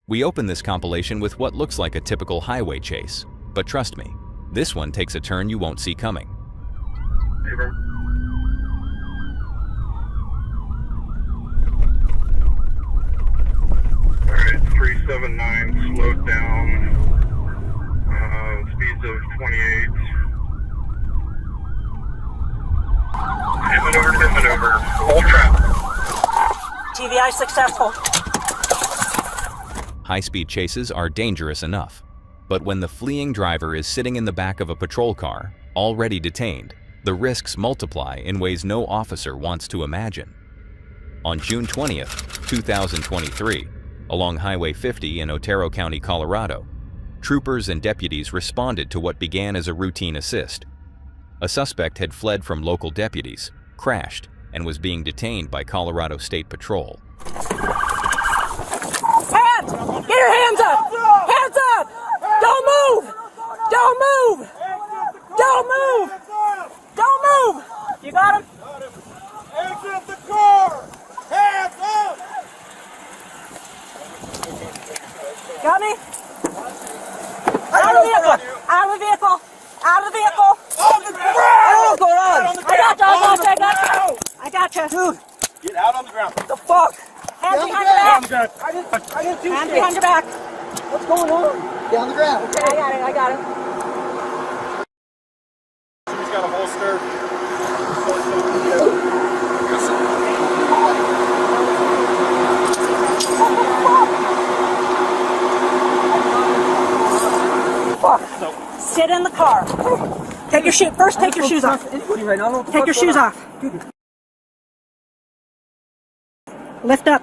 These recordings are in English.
We open this compilation with what looks like a typical highway chase, but trust me, this one takes a turn you won't see coming. Alright, 379 slowed down, speeds of 28. Hit maneuver, hold trap. TVI successful. High-speed chases are dangerous enough, but when the fleeing driver is sitting in the back of a patrol car, already detained, the risks multiply in ways no officer wants to imagine. On June 20th, 2023, along Highway 50 in Otero County, Colorado, troopers and deputies responded to what began as a routine assist. A suspect had fled from local deputies, crashed, and was being detained by Colorado State Patrol. Hands! Get your hands up! Hands up! Don't move! Don't move! Don't move! Don't move! You got him? Exit the car! Hands up! Got me? Out of the vehicle! Out of the vehicle! Out of the vehicle! On the ground! What's going on? I got you. Dude, get out on the ground. The fuck? Hands behind your back. I didn't do Hands shit. behind your back. What's going on? Get on the ground. Okay, I got it. He's got a holster. Fuck. No. Sit in the car. Take your shoes. First, take your shoes off. Take your shoes off. Lift up.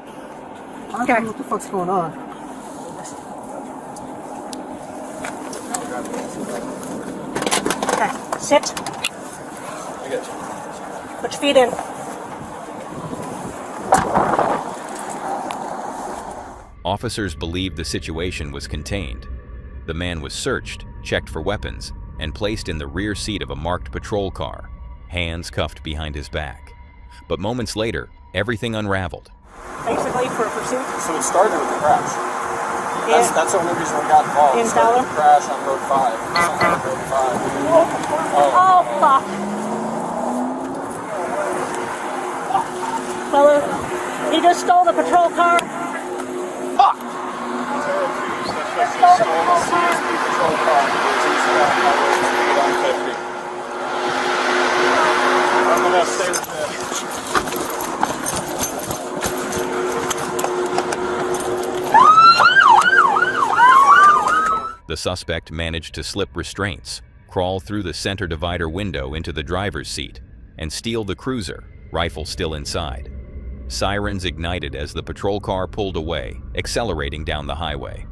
I don't know what the fuck's going on. Okay, sit. I got you. Put your feet in. Officers believed the situation was contained. The man was searched, checked for weapons, and placed in the rear seat of a marked patrol car, hands cuffed behind his back. But moments later, everything unraveled. Basically for a pursuit. So it started with the crash. Yeah. That's the only reason we got involved. In It started Fowler? with the crash on Road 5. On Road 5. Oh, fuck. Fella, he just stole the patrol car. Fuck! Just stole the patrol car. Patrol car. I'm gonna stay with that. The suspect managed to slip restraints, crawl through the center divider window into the driver's seat, and steal the cruiser, rifle still inside. Sirens ignited as the patrol car pulled away, accelerating down the highway.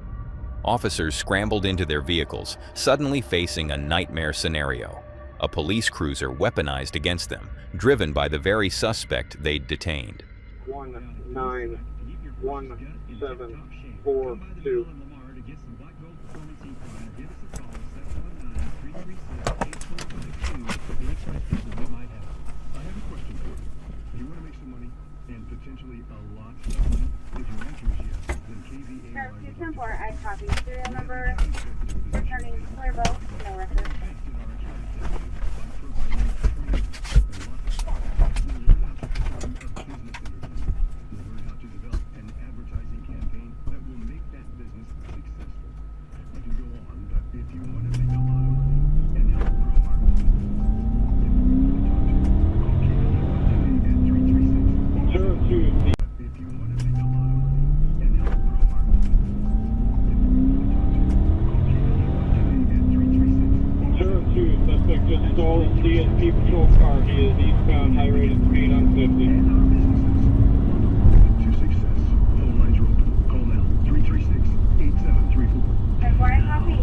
Officers scrambled into their vehicles, suddenly facing a nightmare scenario. A police cruiser weaponized against them, driven by the very suspect they'd detained. 19172. I copy. Serial number, returning clear vote, no record. Stolen DSP patrol car. He is eastbound, high rated speed on 50. To success. Phone lines are open. Call now. 336-8734. And why copy?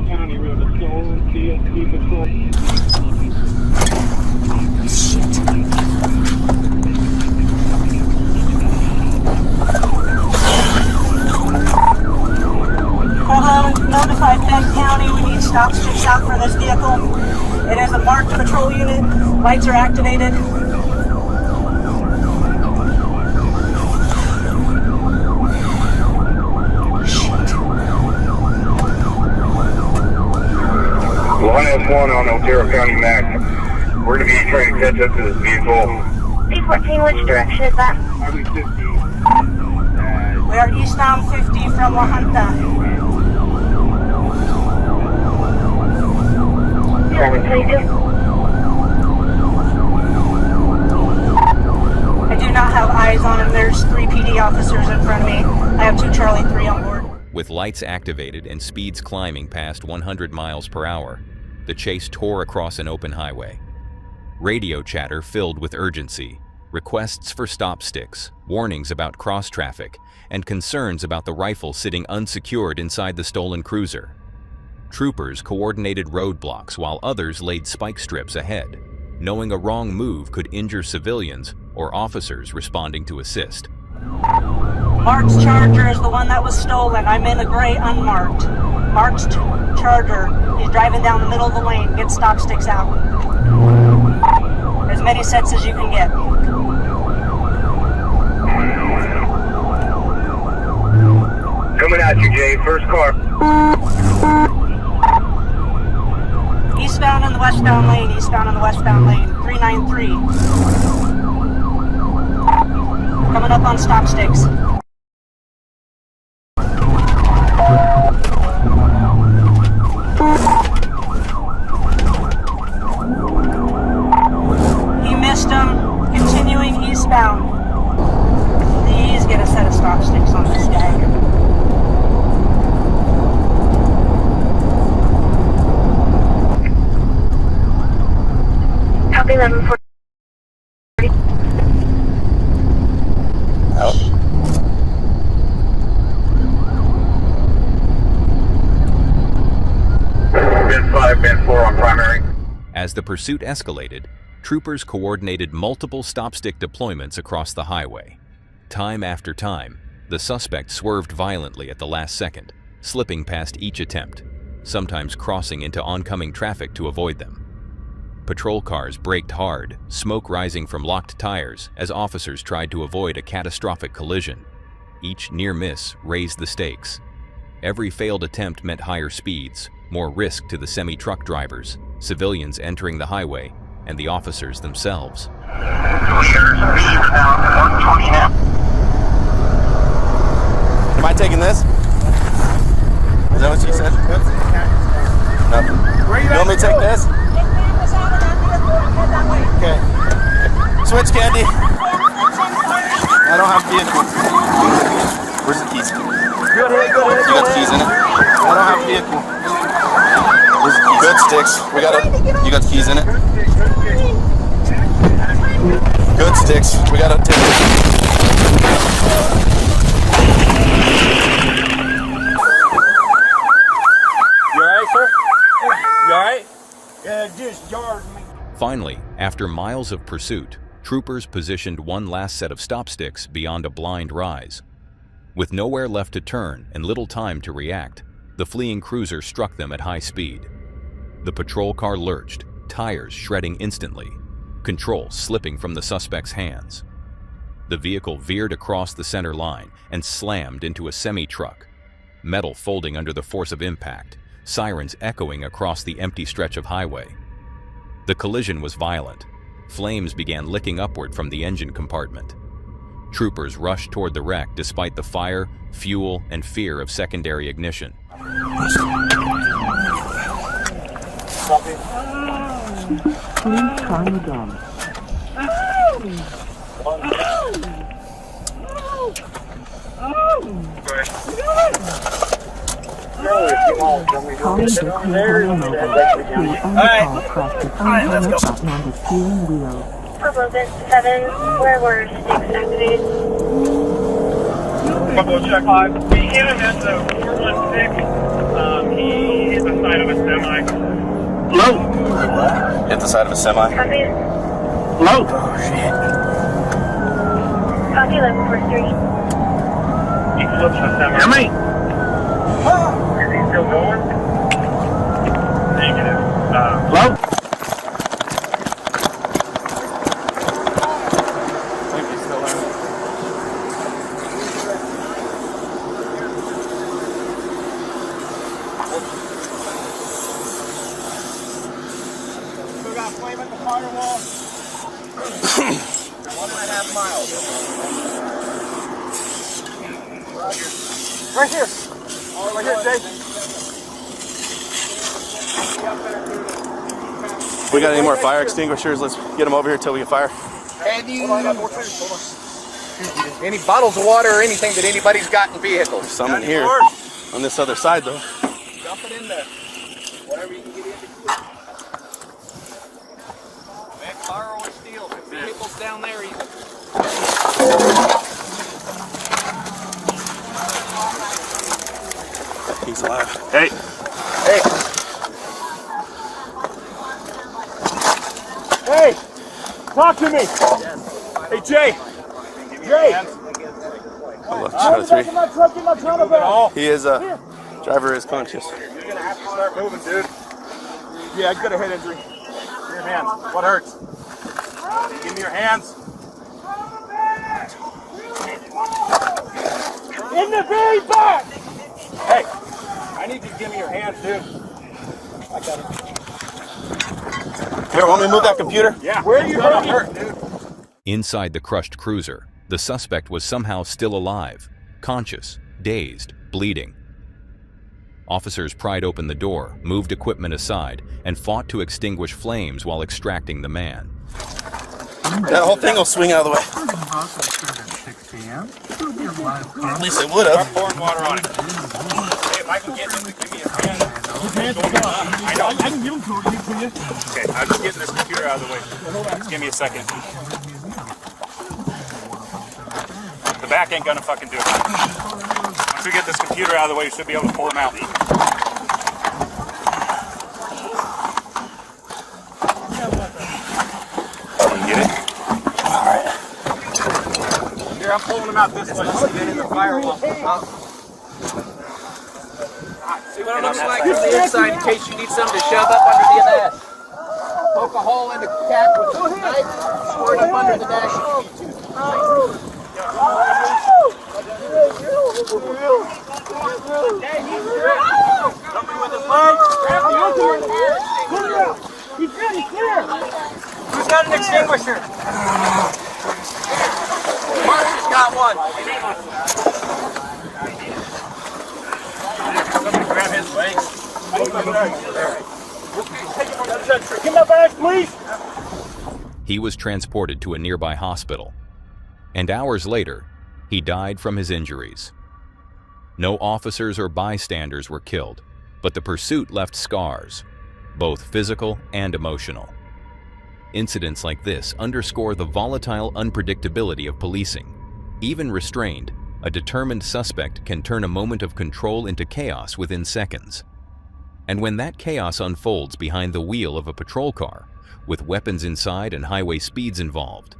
County Road, a stolen DSP patrol. Notified Bend County, we need stops just south for this vehicle. It is a marked patrol unit. Lights are activated. County Max. We're going to be trying to catch up to this vehicle. P14, which direction is that? Highway 50. We are eastbound 50 from La Junta. Seven, 22. I do not have eyes on him. There's 3 PD officers in front of me. I have 2 Charlie 3 on board. With lights activated and speeds climbing past 100 miles per hour, the chase tore across an open highway. Radio chatter filled with urgency, requests for stop sticks, warnings about cross traffic, and concerns about the rifle sitting unsecured inside the stolen cruiser. Troopers coordinated roadblocks while others laid spike strips ahead, knowing a wrong move could injure civilians or officers responding to assist. Mark's Charger is the one that was stolen. I'm in a gray unmarked. Mark's Charger. He's driving down the middle of the lane. Get stop sticks out. As many sets as you can get. Coming at you, Jay. First car. Eastbound in the westbound lane. Eastbound in the westbound lane. 393. Coming up on stop sticks. He missed him. Continuing eastbound. Please get a set of stop sticks on this guy. Copy 1140. Ben 5, Ben 4 on primary. As the pursuit escalated, troopers coordinated multiple stop stick deployments across the highway. Time after time, the suspect swerved violently at the last second, slipping past each attempt, sometimes crossing into oncoming traffic to avoid them. Patrol cars braked hard, smoke rising from locked tires as officers tried to avoid a catastrophic collision. Each near miss raised the stakes. Every failed attempt meant higher speeds, more risk to the semi-truck drivers, civilians entering the highway, and the officers themselves. Am I taking this? Is that what she said? No. You want me to take this? Okay. Switch, Candy. I don't have vehicle. Where's the keys? You got the keys in it? I don't have vehicle. Where's the keys? Good sticks. You got the keys in it? Good sticks. We got to take it. You alright, sir? You alright? Yeah, just jarred me. Finally, after miles of pursuit, troopers positioned one last set of stop sticks beyond a blind rise. With nowhere left to turn and little time to react, the fleeing cruiser struck them at high speed. The patrol car lurched, tires shredding instantly, control slipping from the suspect's hands. The vehicle veered across the center line and slammed into a semi-truck, metal folding under the force of impact, sirens echoing across the empty stretch of highway. The collision was violent. Flames began licking upward from the engine compartment. Troopers rushed toward the wreck despite the fire, fuel, and fear of secondary ignition. Please try again. Calling the Alright, let's go. Purple 7, where were sticks activated? Purple check 5. We hit him at the 416. He hit the side of a semi. Hello? Hit the side of a semi. Copy. Hello? Oh, shit. Copy 1143. He flips the semi. How many? Is he still going? Negative. Hello? flame at the firewall. 1.5 miles. Right here. Right here, Jay. We got any more fire extinguishers? Let's get them over here till we get fire. Any bottles of water or anything that anybody's got in vehicles? There's some in here. On this other side, though. Dump it in there. Whatever you can get into. Man, fire or steel. Vehicles down there even. He's alive. Hey. Hey, talk to me. Hey, Jay. Jay. Oh, look, shot of 3. My truck in my tunnel belt. He is driver is conscious. You're gonna have to start moving, dude. Yeah, I got a head injury. Give me your hands. What hurts? Give me your hands. In the very back. Hey, I need you to give me your hands, dude. I got it. Here, want me to move that computer? Yeah. Where are you hurt, dude? Inside the crushed cruiser, the suspect was somehow still alive, conscious, dazed, bleeding. Officers pried open the door, moved equipment aside, and fought to extinguish flames while extracting the man. That whole thing will swing out of the way. At least it would have. Start pouring water on it. Hey, if I can get him to give me a hand. I know. I can give him to you. Okay, I'm just getting this computer out of the way. Just give me a second. The back ain't gonna fucking do it. Once we get this computer out of the way, we should be able to pull him out. Can you get it? Alright. Here, I'm pulling him out this way. Get in the firewall. See what it looks like from the inside in case you need something to shove up under the dash. Poke a hole in the cap with a knife, squirt up under the dash. He's ready, clear! Who's got an extinguisher? Marcus got one. Grab his legs. Give my bag, please! He was transported to a nearby hospital, and hours later, he died from his injuries. No officers or bystanders were killed, but the pursuit left scars, both physical and emotional. Incidents like this underscore the volatile unpredictability of policing. Even restrained, a determined suspect can turn a moment of control into chaos within seconds. And when that chaos unfolds behind the wheel of a patrol car, with weapons inside and highway speeds involved,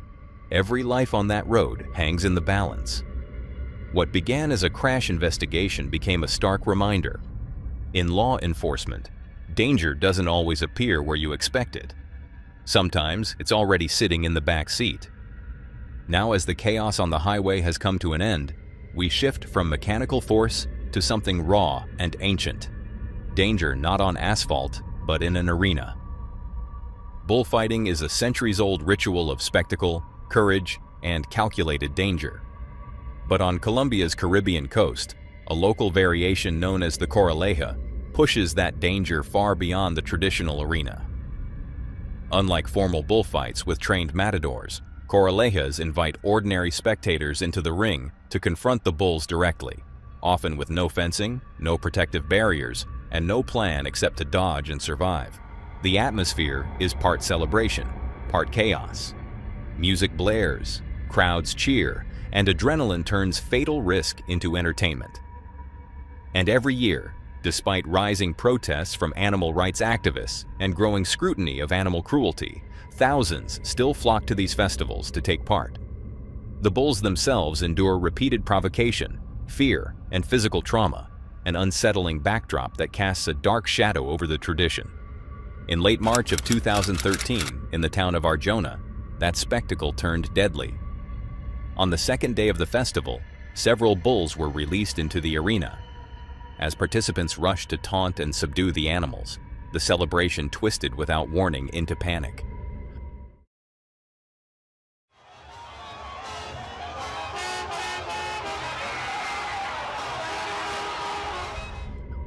every life on that road hangs in the balance. What began as a crash investigation became a stark reminder. In law enforcement, danger doesn't always appear where you expect it. Sometimes it's already sitting in the back seat. Now, as the chaos on the highway has come to an end, we shift from mechanical force to something raw and ancient. Danger not on asphalt, but in an arena. Bullfighting is a centuries-old ritual of spectacle, courage, and calculated danger. But on Colombia's Caribbean coast, a local variation known as the Corraleja pushes that danger far beyond the traditional arena. Unlike formal bullfights with trained matadors, Corralejas invite ordinary spectators into the ring to confront the bulls directly, often with no fencing, no protective barriers, and no plan except to dodge and survive. The atmosphere is part celebration, part chaos. Music blares, crowds cheer, and adrenaline turns fatal risk into entertainment. And every year, despite rising protests from animal rights activists and growing scrutiny of animal cruelty, thousands still flock to these festivals to take part. The bulls themselves endure repeated provocation, fear, and physical trauma, an unsettling backdrop that casts a dark shadow over the tradition. In late March of 2013, in the town of Arjona, that spectacle turned deadly. On the second day of the festival, several bulls were released into the arena. As participants rushed to taunt and subdue the animals, the celebration twisted without warning into panic.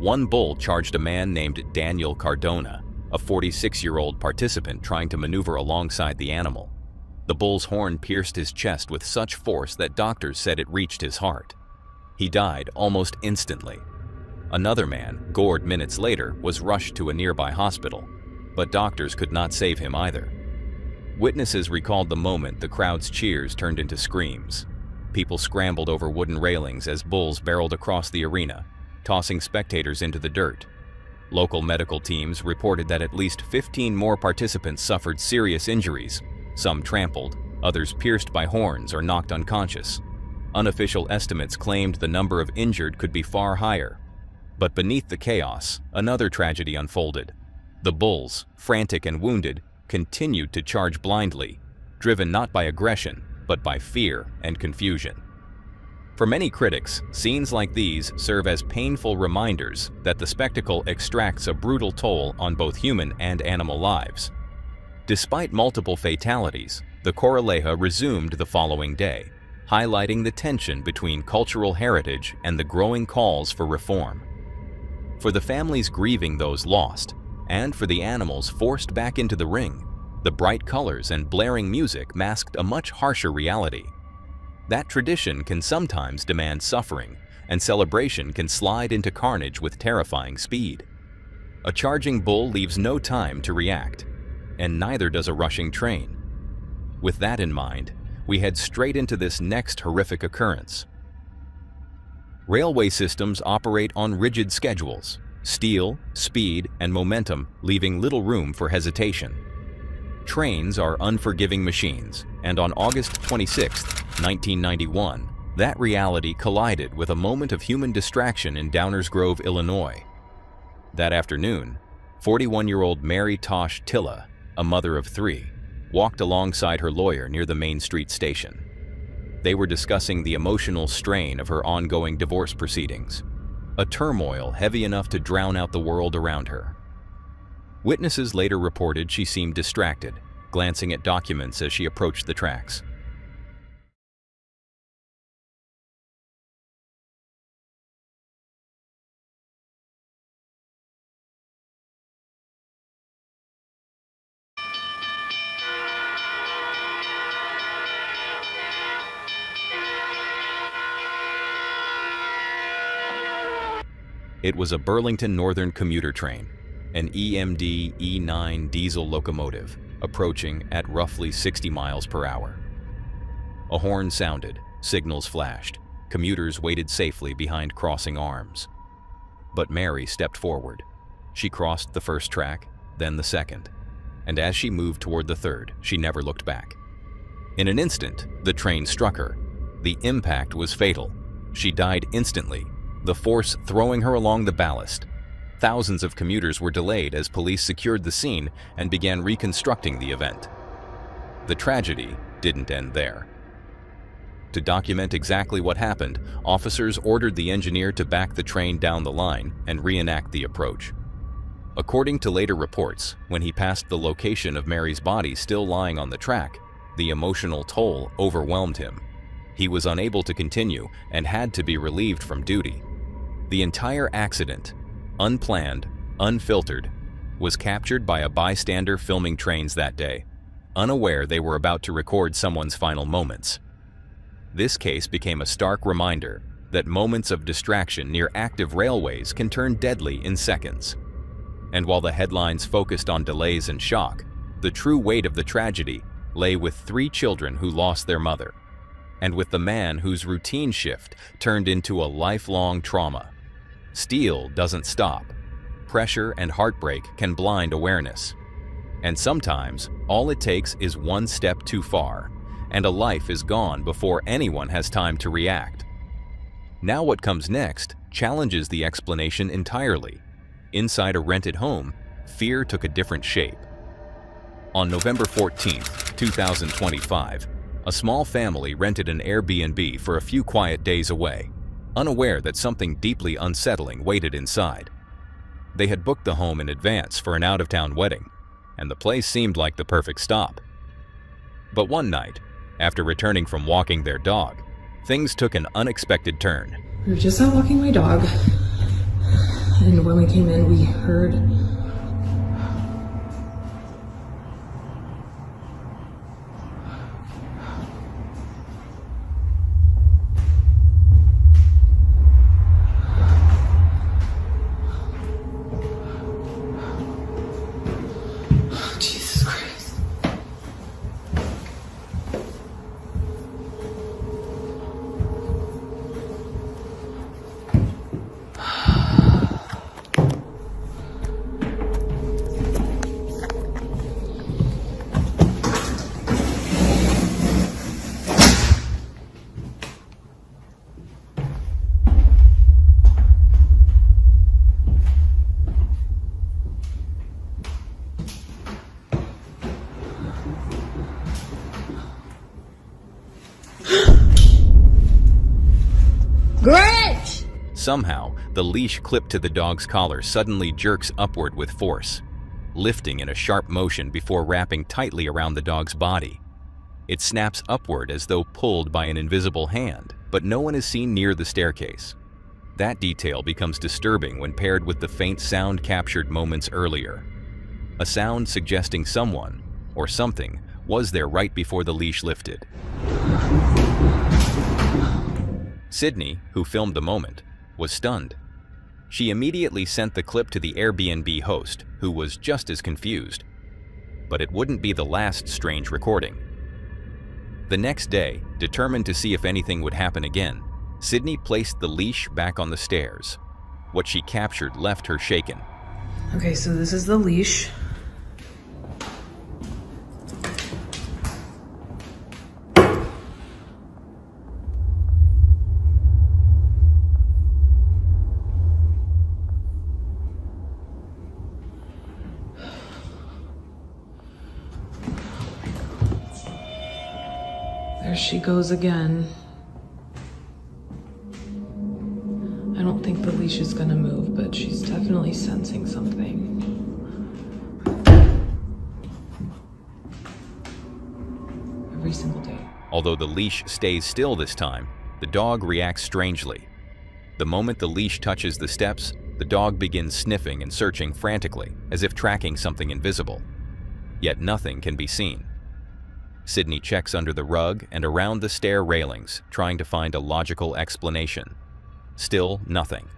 one bull charged a man named Daniel Cardona, a 46-year-old participant trying to maneuver alongside the animal. The bull's horn pierced his chest with such force that doctors said it reached his heart. He died almost instantly. Another man, gored minutes later, was rushed to a nearby hospital, but doctors could not save him either. Witnesses recalled the moment the crowd's cheers turned into screams. People scrambled over wooden railings as bulls barreled across the arena, tossing spectators into the dirt. Local medical teams reported that at least 15 more participants suffered serious injuries, some trampled, others pierced by horns or knocked unconscious. Unofficial estimates claimed the number of injured could be far higher. But beneath the chaos, another tragedy unfolded. The bulls, frantic and wounded, continued to charge blindly, driven not by aggression, but by fear and confusion. For many critics, scenes like these serve as painful reminders that the spectacle extracts a brutal toll on both human and animal lives. Despite multiple fatalities, the Corraleja resumed the following day, highlighting the tension between cultural heritage and the growing calls for reform. For the families grieving those lost, and for the animals forced back into the ring, the bright colors and blaring music masked a much harsher reality. That tradition can sometimes demand suffering, and celebration can slide into carnage with terrifying speed. A charging bull leaves no time to react, and neither does a rushing train. With that in mind, we head straight into this next horrific occurrence. Railway systems operate on rigid schedules, steel, speed, and momentum leaving little room for hesitation. Trains are unforgiving machines, and on August 26, 1991, that reality collided with a moment of human distraction in Downers Grove, Illinois. That afternoon, 41-year-old Mary Tosh Tilla, a mother of 3, walked alongside her lawyer near the Main Street station. They were discussing the emotional strain of her ongoing divorce proceedings, a turmoil heavy enough to drown out the world around her. Witnesses later reported she seemed distracted, glancing at documents as she approached the tracks. It was a Burlington Northern commuter train, an EMD E9 diesel locomotive, approaching at roughly 60 miles per hour. A horn sounded, signals flashed, commuters waited safely behind crossing arms. But Mary stepped forward. She crossed the first track, then the second, and as she moved toward the third, she never looked back. In an instant, the train struck her. The impact was fatal. She died instantly, the force throwing her along the ballast. Thousands of commuters were delayed as police secured the scene and began reconstructing the event. The tragedy didn't end there. To document exactly what happened, officers ordered the engineer to back the train down the line and reenact the approach. According to later reports, when he passed the location of Mary's body still lying on the track, the emotional toll overwhelmed him. He was unable to continue and had to be relieved from duty. The entire accident, unplanned, unfiltered, was captured by a bystander filming trains that day, unaware they were about to record someone's final moments. This case became a stark reminder that moments of distraction near active railways can turn deadly in seconds. And while the headlines focused on delays and shock, the true weight of the tragedy lay with 3 children who lost their mother, and with the man whose routine shift turned into a lifelong trauma. Steel doesn't stop. Pressure and heartbreak can blind awareness. And sometimes, all it takes is one step too far, and a life is gone before anyone has time to react. Now what comes next challenges the explanation entirely. Inside a rented home, fear took a different shape. On November 14, 2025, a small family rented an Airbnb for a few quiet days away, unaware that something deeply unsettling waited inside. They had booked the home in advance for an out-of-town wedding, and the place seemed like the perfect stop. But one night, after returning from walking their dog, things took an unexpected turn. We were just out walking my dog, And when we came in, we heard Jesus Christ. Grinch! Somehow, the leash clipped to the dog's collar suddenly jerks upward with force, lifting in a sharp motion before wrapping tightly around the dog's body. It snaps upward as though pulled by an invisible hand, but no one is seen near the staircase. That detail becomes disturbing when paired with the faint sound captured moments earlier. A sound suggesting someone, or something, was there right before the leash lifted. Sydney, who filmed the moment, was stunned. She immediately sent the clip to the Airbnb host, who was just as confused. But it wouldn't be the last strange recording. The next day, determined to see if anything would happen again, Sydney placed the leash back on the stairs. What she captured left her shaken. Okay, so this is the leash. There she goes again. I don't think the leash is gonna move, but she's definitely sensing something. Every single day. Although the leash stays still this time, the dog reacts strangely. The moment the leash touches the steps, the dog begins sniffing and searching frantically, as if tracking something invisible. Yet nothing can be seen. Sydney checks under the rug and around the stair railings, trying to find a logical explanation. Still nothing.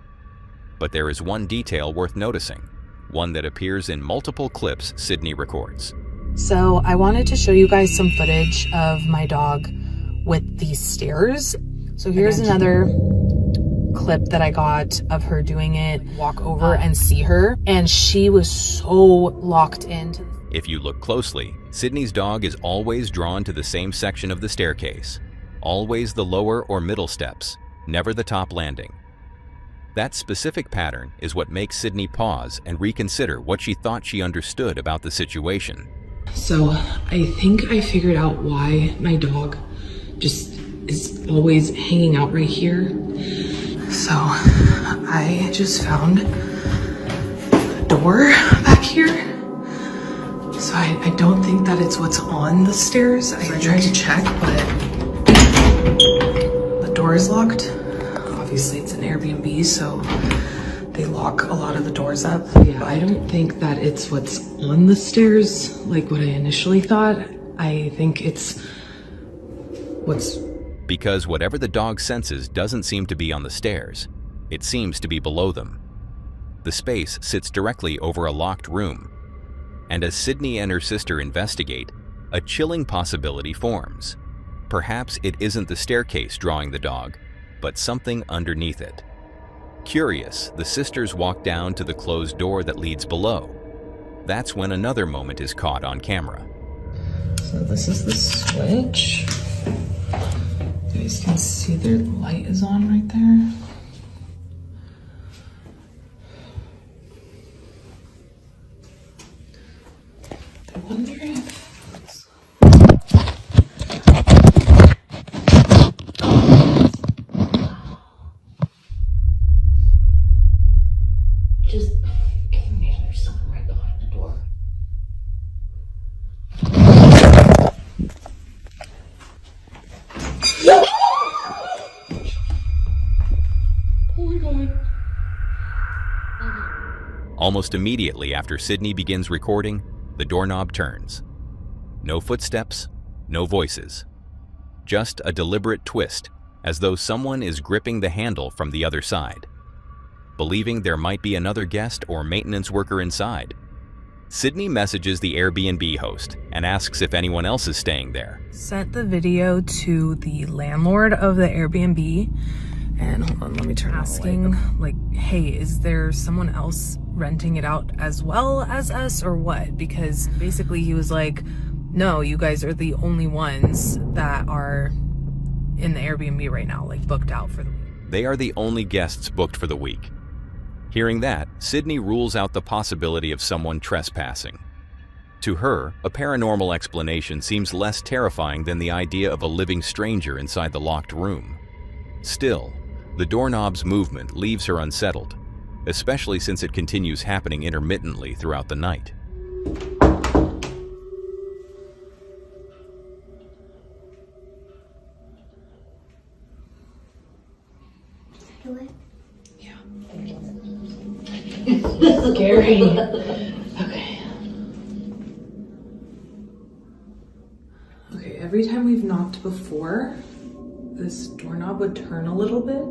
But there is one detail worth noticing, one that appears in multiple clips Sydney records. So I wanted to show you guys some footage of my dog with these stairs. So here's another clip that I got of her doing it, walk over and see her, and she was so locked into. If you look closely, Sydney's dog is always drawn to the same section of the staircase, always the lower or middle steps, never the top landing. That specific pattern is what makes Sydney pause and reconsider what she thought she understood about the situation. So I think I figured out why my dog just is always hanging out right here. So I just found a door back here. So I don't think that it's what's on the stairs. I tried to check, but the door is locked. Obviously it's an Airbnb, so they lock a lot of the doors up. Yeah, I don't think that it's what's on the stairs like what I initially thought. I think it's what's... Because whatever the dog senses doesn't seem to be on the stairs. It seems to be below them. The space sits directly over a locked room. And as Sydney and her sister investigate, a chilling possibility forms. Perhaps it isn't the staircase drawing the dog, but something underneath it. Curious, the sisters walk down to the closed door that leads below. That's when another moment is caught on camera. So this is the switch. You guys can see the light is on right there. I wonder if... Just imagine there's something right behind the door. Oh my god. Almost immediately after Sydney begins recording, the doorknob turns. No footsteps, no voices. Just a deliberate twist, as though someone is gripping the handle from the other side. Believing there might be another guest or maintenance worker inside, Sydney messages the Airbnb host and asks if anyone else is staying there. Sent the video to the landlord of the Airbnb, and hold on, let me turn asking, like, hey, is there someone else renting it out as well as us or what? Because basically he was like, no, you guys are the only ones that are in the Airbnb right now, like booked out for the week. They are the only guests booked for the week. Hearing that, Sydney rules out the possibility of someone trespassing. To her, a paranormal explanation seems less terrifying than the idea of a living stranger inside the locked room. Still, the doorknob's movement leaves her unsettled, especially since it continues happening intermittently throughout the night. Yeah. Scary. Okay. Okay, every time we've knocked before, this doorknob would turn a little bit.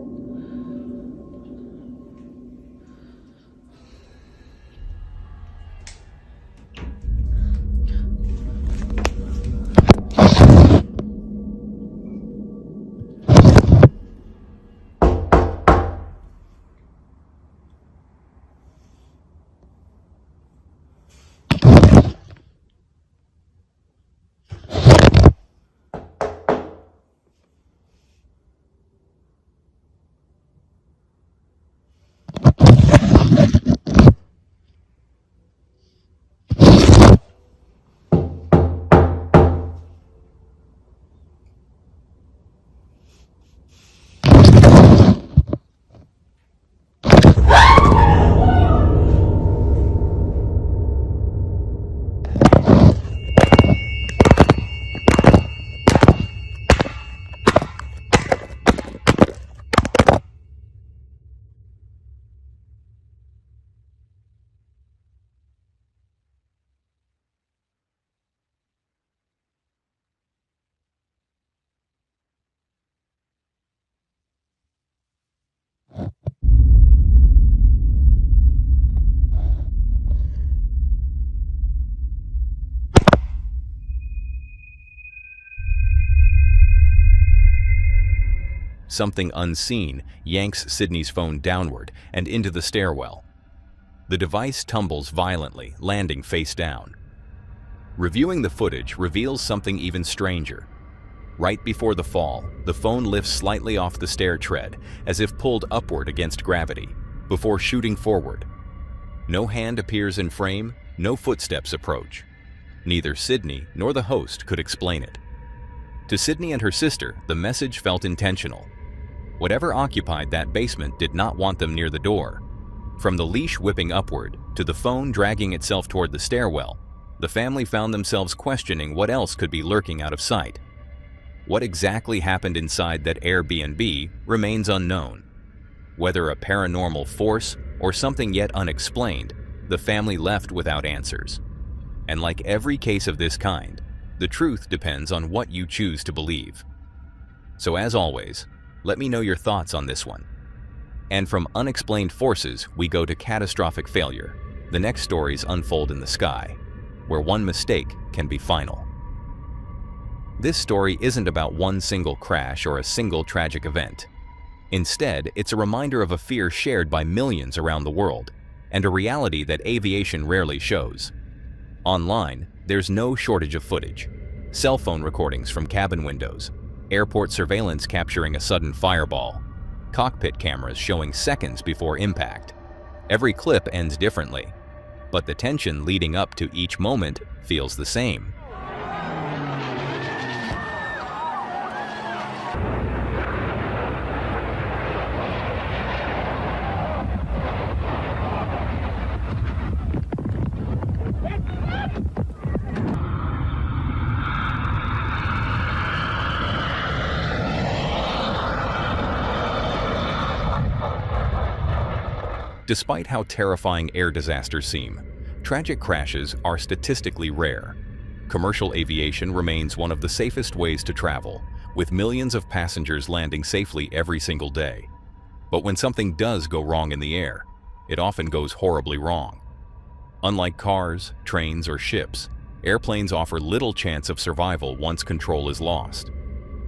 Something unseen yanks Sydney's phone downward and into the stairwell. The device tumbles violently, landing face down. Reviewing the footage reveals something even stranger. Right before the fall, the phone lifts slightly off the stair tread, as if pulled upward against gravity, before shooting forward. No hand appears in frame, no footsteps approach. Neither Sydney nor the host could explain it. To Sydney and her sister, the message felt intentional. Whatever occupied that basement did not want them near the door. From the leash whipping upward to the phone dragging itself toward the stairwell, the family found themselves questioning what else could be lurking out of sight. What exactly happened inside that Airbnb remains unknown. Whether a paranormal force or something yet unexplained, the family left without answers. And like every case of this kind, the truth depends on what you choose to believe. So as always, let me know your thoughts on this one. And from unexplained forces, we go to catastrophic failure. The next stories unfold in the sky, where one mistake can be final. This story isn't about one single crash or a single tragic event. Instead, it's a reminder of a fear shared by millions around the world, and a reality that aviation rarely shows. Online, there's no shortage of footage. Cell phone recordings from cabin windows, airport surveillance capturing a sudden fireball, cockpit cameras showing seconds before impact. Every clip ends differently, but the tension leading up to each moment feels the same. Despite how terrifying air disasters seem, tragic crashes are statistically rare. Commercial aviation remains one of the safest ways to travel, with millions of passengers landing safely every single day. But when something does go wrong in the air, it often goes horribly wrong. Unlike cars, trains, or ships, airplanes offer little chance of survival once control is lost.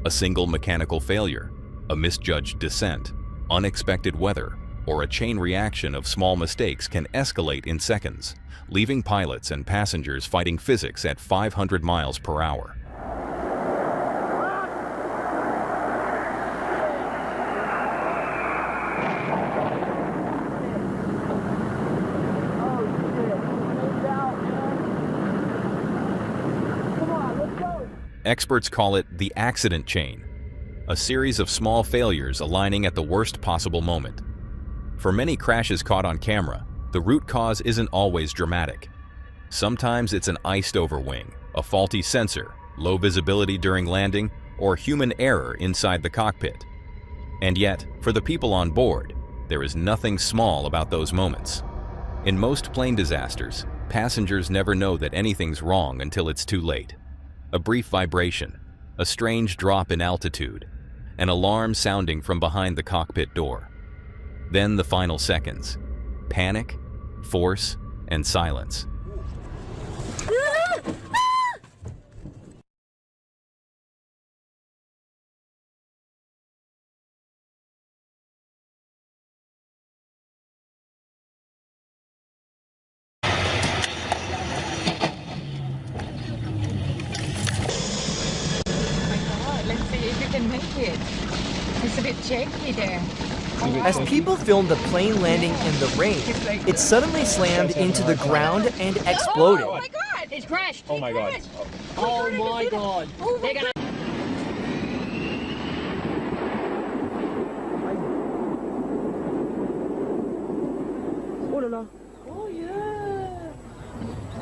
A single mechanical failure, a misjudged descent, unexpected weather, or a chain reaction of small mistakes can escalate in seconds, leaving pilots and passengers fighting physics at 500 miles per hour. Experts call it the accident chain, a series of small failures aligning at the worst possible moment. For many crashes caught on camera, the root cause isn't always dramatic. Sometimes it's an iced-over wing, a faulty sensor, low visibility during landing, or human error inside the cockpit. And yet, for the people on board, there is nothing small about those moments. In most plane disasters, passengers never know that anything's wrong until it's too late. A brief vibration, a strange drop in altitude, an alarm sounding from behind the cockpit door. Then the final seconds, panic, force, and silence. Let's see if you can make it. It's a bit shaky there. As people filmed the plane landing in the rain, it suddenly slammed into the ground and exploded. Oh my god! It crashed! Oh my god. Oh my god! They're gonna... Oh là là. Oh yeah!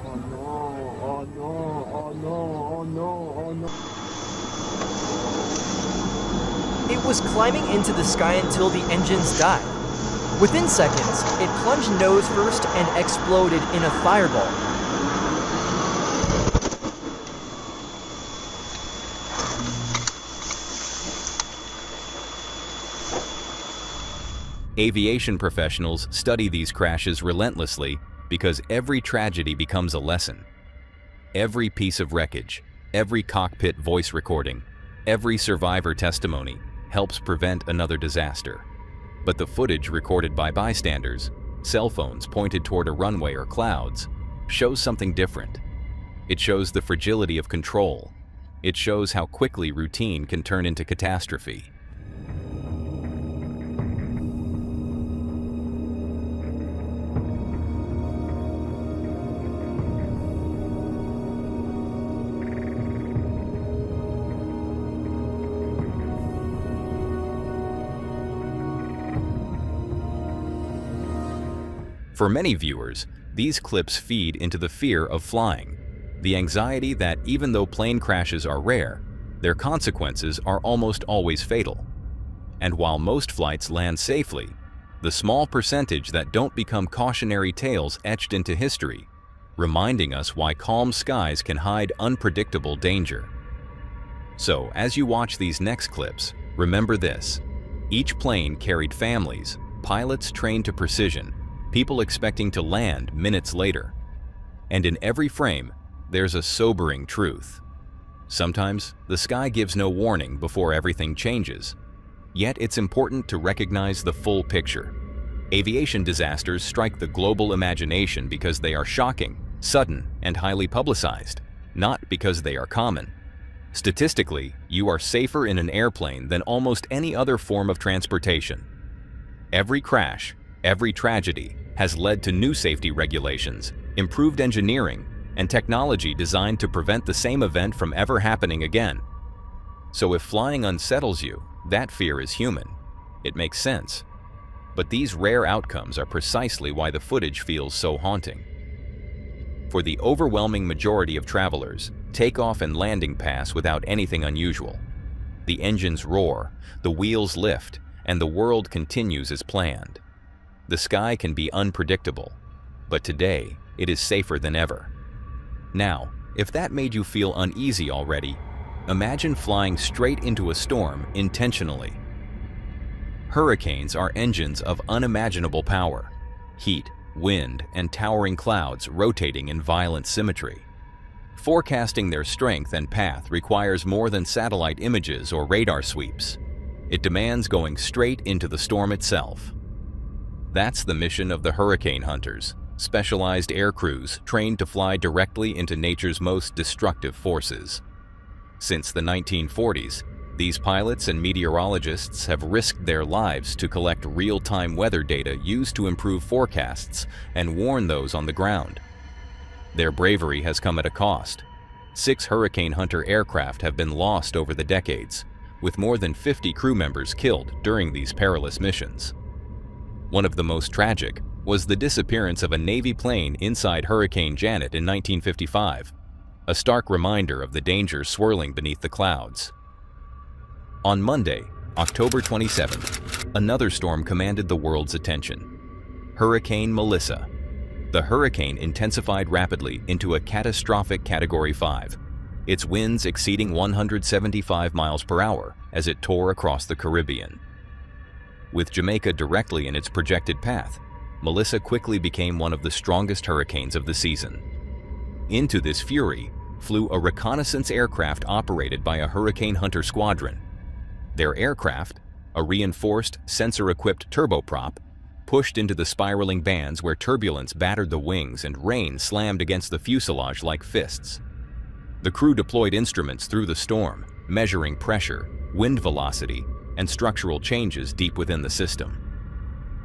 Oh no, oh no, oh no, oh no, oh no. It was climbing into the sky until the engines died. Within seconds, it plunged nose first and exploded in a fireball. Aviation professionals study these crashes relentlessly because every tragedy becomes a lesson. Every piece of wreckage, every cockpit voice recording, every survivor testimony helps prevent another disaster. But the footage recorded by bystanders, cell phones pointed toward a runway or clouds, shows something different. It shows the fragility of control. It shows how quickly routine can turn into catastrophe. For many viewers, these clips feed into the fear of flying, the anxiety that even though plane crashes are rare, their consequences are almost always fatal. And while most flights land safely, the small percentage that don't become cautionary tales etched into history, reminding us why calm skies can hide unpredictable danger. So, as you watch these next clips, remember this: each plane carried families, pilots trained to precision, people expecting to land minutes later. And in every frame, there's a sobering truth. Sometimes, the sky gives no warning before everything changes. Yet it's important to recognize the full picture. Aviation disasters strike the global imagination because they are shocking, sudden, and highly publicized, not because they are common. Statistically, you are safer in an airplane than almost any other form of transportation. Every crash, every tragedy, has led to new safety regulations, improved engineering, and technology designed to prevent the same event from ever happening again. So if flying unsettles you, that fear is human. It makes sense. But these rare outcomes are precisely why the footage feels so haunting. For the overwhelming majority of travelers, takeoff and landing pass without anything unusual. The engines roar, the wheels lift, and the world continues as planned. The sky can be unpredictable, but today it is safer than ever. Now, if that made you feel uneasy already, imagine flying straight into a storm intentionally. Hurricanes are engines of unimaginable power, heat, wind, and towering clouds rotating in violent symmetry. Forecasting their strength and path requires more than satellite images or radar sweeps. It demands going straight into the storm itself. That's the mission of the hurricane hunters, specialized air crews trained to fly directly into nature's most destructive forces. Since the 1940s, these pilots and meteorologists have risked their lives to collect real-time weather data used to improve forecasts and warn those on the ground. Their bravery has come at a cost. 6 Hurricane Hunter aircraft have been lost over the decades, with more than 50 crew members killed during these perilous missions. One of the most tragic was the disappearance of a Navy plane inside Hurricane Janet in 1955, a stark reminder of the danger swirling beneath the clouds. On Monday, October 27th, another storm commanded the world's attention: Hurricane Melissa. The hurricane intensified rapidly into a catastrophic Category 5, its winds exceeding 175 miles per hour as it tore across the Caribbean. With Jamaica directly in its projected path, Melissa quickly became one of the strongest hurricanes of the season. Into this fury flew a reconnaissance aircraft operated by a Hurricane Hunter squadron. Their aircraft, a reinforced, sensor-equipped turboprop, pushed into the spiraling bands where turbulence battered the wings and rain slammed against the fuselage like fists. The crew deployed instruments through the storm, measuring pressure, wind velocity, and structural changes deep within the system.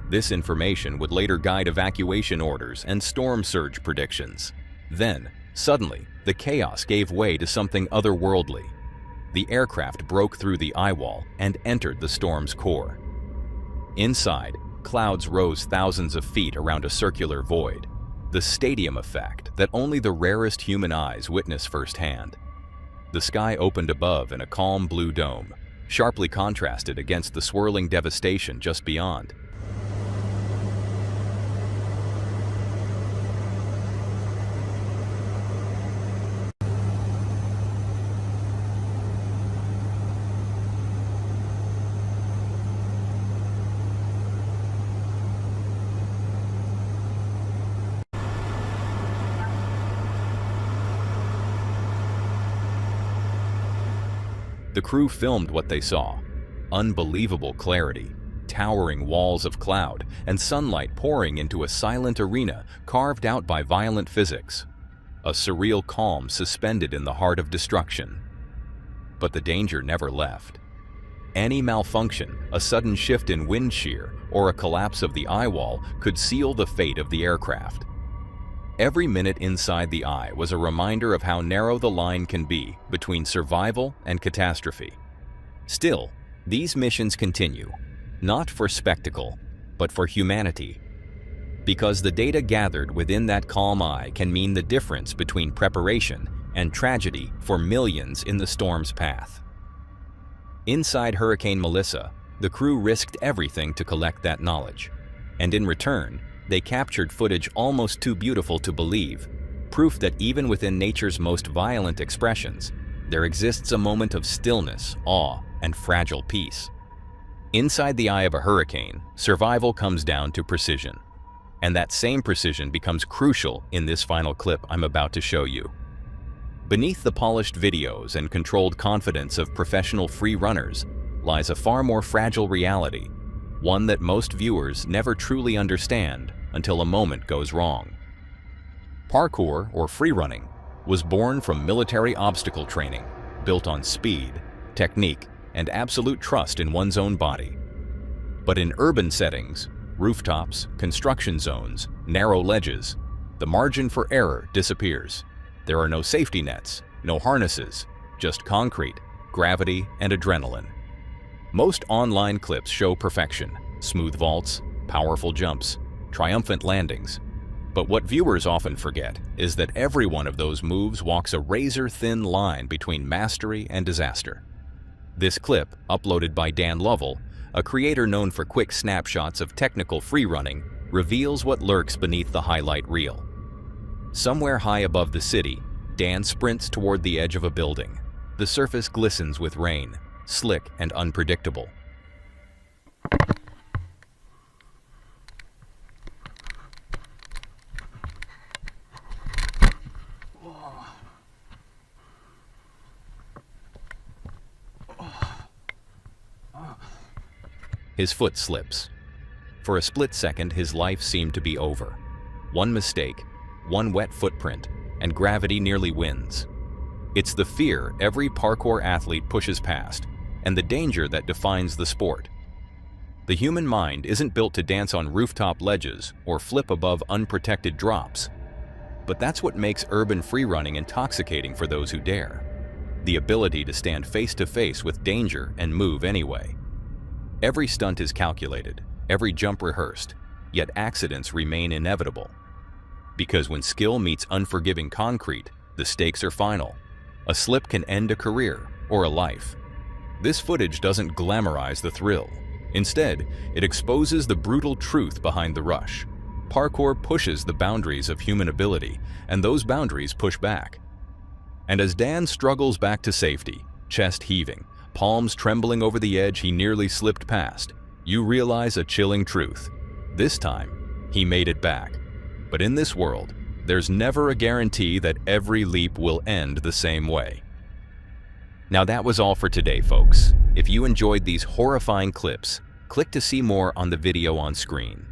This information would later guide evacuation orders and storm surge predictions. Then, suddenly, the chaos gave way to something otherworldly. The aircraft broke through the eye wall and entered the storm's core. Inside, clouds rose thousands of feet around a circular void, the stadium effect that only the rarest human eyes witness firsthand. The sky opened above in a calm blue dome, sharply contrasted against the swirling devastation just beyond. The crew filmed what they saw: unbelievable clarity, towering walls of cloud, and sunlight pouring into a silent arena carved out by violent physics. A surreal calm suspended in the heart of destruction. But the danger never left. Any malfunction, a sudden shift in wind shear, or a collapse of the eye wall could seal the fate of the aircraft. Every minute inside the eye was a reminder of how narrow the line can be between survival and catastrophe. Still, these missions continue, not for spectacle, but for humanity. Because the data gathered within that calm eye can mean the difference between preparation and tragedy for millions in the storm's path. Inside Hurricane Melissa, the crew risked everything to collect that knowledge, and in return, they captured footage almost too beautiful to believe, proof that even within nature's most violent expressions, there exists a moment of stillness, awe, and fragile peace. Inside the eye of a hurricane, survival comes down to precision. And that same precision becomes crucial in this final clip I'm about to show you. Beneath the polished videos and controlled confidence of professional free runners lies a far more fragile reality, one that most viewers never truly understand until a moment goes wrong. Parkour, or freerunning, was born from military obstacle training, built on speed, technique, and absolute trust in one's own body. But in urban settings, rooftops, construction zones, narrow ledges, the margin for error disappears. There are no safety nets, no harnesses, just concrete, gravity, and adrenaline. Most online clips show perfection: smooth vaults, powerful jumps, triumphant landings. But what viewers often forget is that every one of those moves walks a razor-thin line between mastery and disaster. This clip, uploaded by Dan Lovell, a creator known for quick snapshots of technical freerunning, reveals what lurks beneath the highlight reel. Somewhere high above the city, Dan sprints toward the edge of a building. The surface glistens with rain, slick and unpredictable. His foot slips. For a split second, his life seemed to be over. One mistake, one wet footprint, and gravity nearly wins. It's the fear every parkour athlete pushes past, and the danger that defines the sport. The human mind isn't built to dance on rooftop ledges or flip above unprotected drops. But that's what makes urban freerunning intoxicating for those who dare. The ability to stand face to face with danger and move anyway. Every stunt is calculated, every jump rehearsed, yet accidents remain inevitable. Because when skill meets unforgiving concrete, the stakes are final. A slip can end a career or a life. This footage doesn't glamorize the thrill. Instead, it exposes the brutal truth behind the rush. Parkour pushes the boundaries of human ability, and those boundaries push back. And as Dan struggles back to safety, chest heaving, palms trembling over the edge he nearly slipped past, you realize a chilling truth. This time, he made it back. But in this world, there's never a guarantee that every leap will end the same way. Now that was all for today, folks. If you enjoyed these horrifying clips, click to see more on the video on screen.